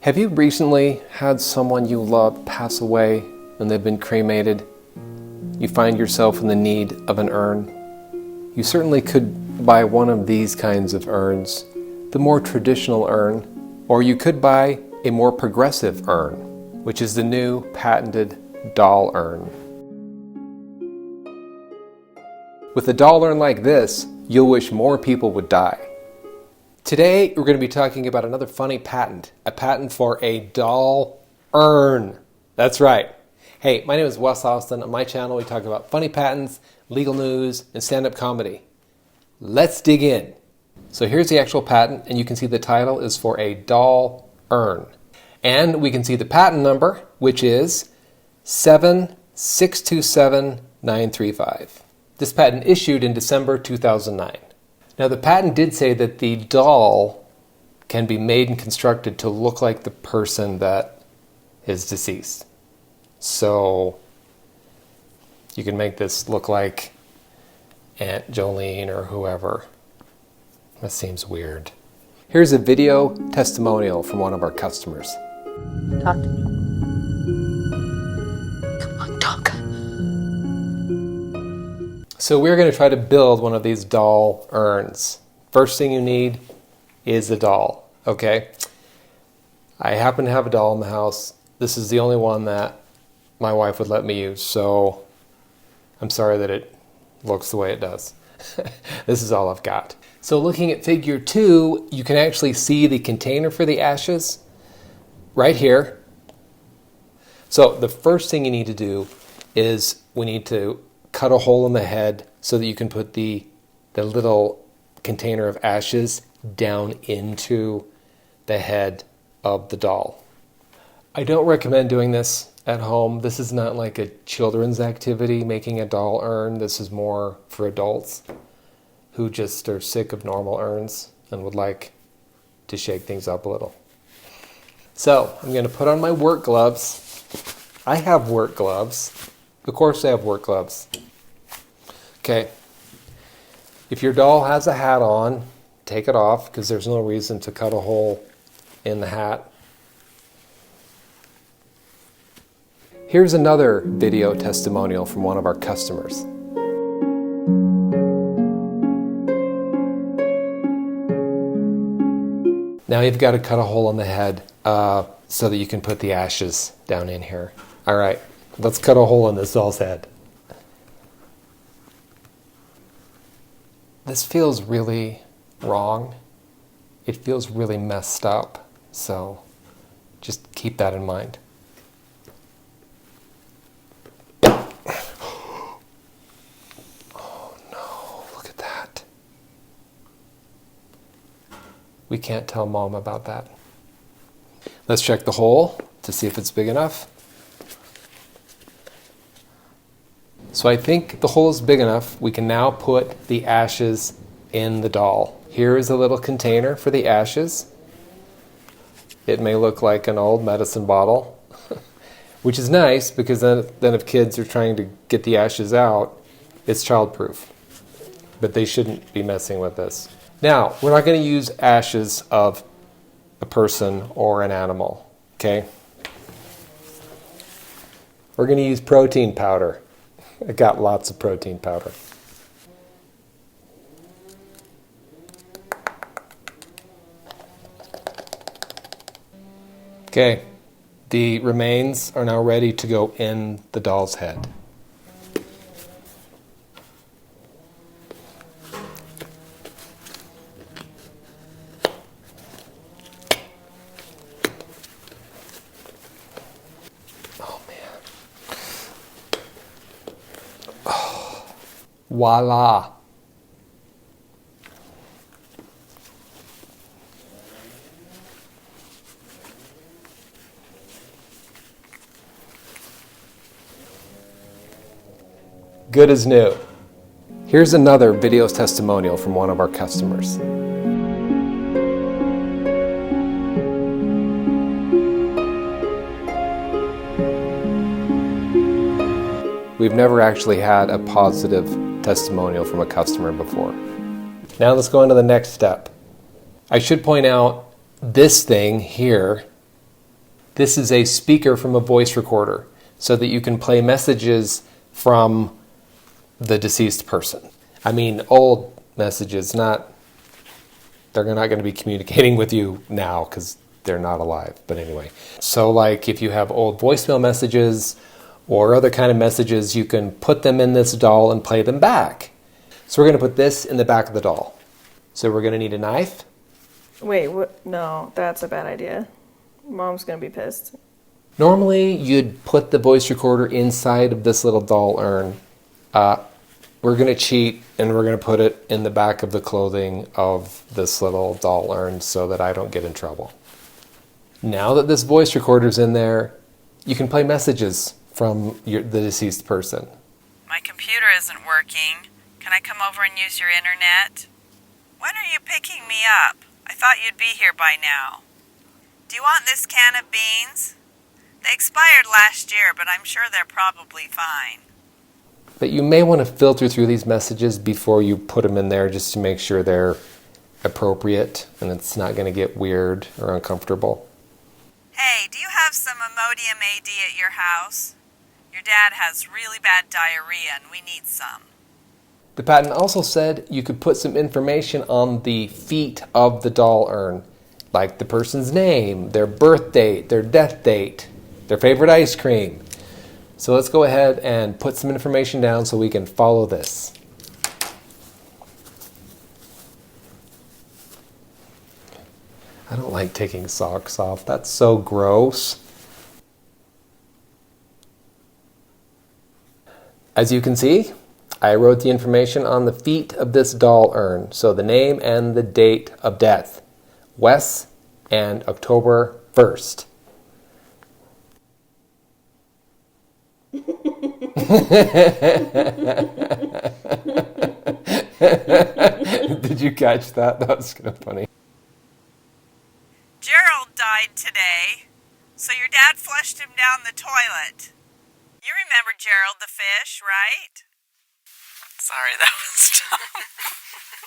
Have you recently had someone you love pass away and they've been cremated? You find yourself in the need of an urn. You certainly could buy one of these kinds of urns, the more traditional urn, or you could buy a more progressive urn, which is the new patented doll urn. With a doll urn like this, you'll wish more people would die. Today, we're going to be talking about another funny patent, a patent for a doll urn. That's right. Hey, my name is Wes Austin. On my channel, we talk about funny patents, legal news, and stand-up comedy. Let's dig in. So here's the actual patent, and you can see the title is for a doll urn. And we can see the patent number, which is 7627935. This patent issued in December 2009. Now the patent did say that the doll can be made and constructed to look like the person that is deceased. So you can make this look like Aunt Jolene or whoever. That seems weird. Here's a video testimonial from one of our customers. Talk to me. Come on, talk. So we're going to try to build one of these doll urns. First thing you need is a doll, okay? I happen to have a doll in the house. This is the only one that my wife would let me use, so I'm sorry that it looks the way it does. This is all I've got. So looking at figure 2, you can actually see the container for the ashes right here. So the first thing you need to do is we need to cut a hole in the head so that you can put the little container of ashes down into the head of the doll. I don't recommend doing this at home. This is not like a children's activity, making a doll urn. This is more for adults who just are sick of normal urns and would like to shake things up a little. So I'm going to put on my work gloves. I have work gloves. Of course I have work gloves. Okay. If your doll has a hat on, take it off because there's no reason to cut a hole in the hat. Here's another video testimonial from one of our customers. Now you've got to cut a hole in the head so that you can put the ashes down in here. All right, let's cut a hole in this doll's head. This feels really wrong. It feels really messed up. So just keep that in mind. Oh no, look at that. We can't tell Mom about that. Let's check the hole to see if it's big enough. So I think the hole is big enough. We can now put the ashes in the doll. Here is a little container for the ashes. It may look like an old medicine bottle, which is nice because then if kids are trying to get the ashes out, it's childproof. But they shouldn't be messing with this. Now, we're not going to use ashes of a person or an animal, okay? We're going to use protein powder. I got lots of protein powder. Okay, the remains are now ready to go in the doll's head. Voila. Good as new. Here's another video testimonial from one of our customers. We've never actually had a positive testimonial from a customer before. Now let's go on to the next step. I should point out this thing here This is a speaker from a voice recorder so that you can play messages from the deceased person. I mean, old messages, they're not going to be communicating with you now because they're not alive. But anyway, so like if you have old voicemail messages or other kind of messages, you can put them in this doll and play them back. So we're going to put this in the back of the doll. So we're going to need a knife. Wait, what? No, that's a bad idea. Mom's gonna be pissed. Normally, you'd put the voice recorder inside of this little doll urn. We're going to cheat, and we're going to put it in the back of the clothing of this little doll urn so that I don't get in trouble. Now that this voice recorder's in there, you can play messages from the deceased person. My computer isn't working. Can I come over and use your internet? When are you picking me up? I thought you'd be here by now. Do you want this can of beans? They expired last year, but I'm sure they're probably fine. But you may want to filter through these messages before you put them in there just to make sure they're appropriate and it's not going to get weird or uncomfortable. Hey, do you have some Imodium AD at your house? Your dad has really bad diarrhea and we need some. The patent also said you could put some information on the feet of the doll urn, like the person's name, their birth date, their death date, their favorite ice cream. So let's go ahead and put some information down so we can follow this. I don't like taking socks off. That's so gross. As you can see, I wrote the information on the feet of this doll urn. So the name and the date of death. Wes and October 1st. Did you catch that? That was kind of funny. Gerald died today, so your dad flushed him down the toilet. You remember Gerald the fish, right? Sorry, that was dumb.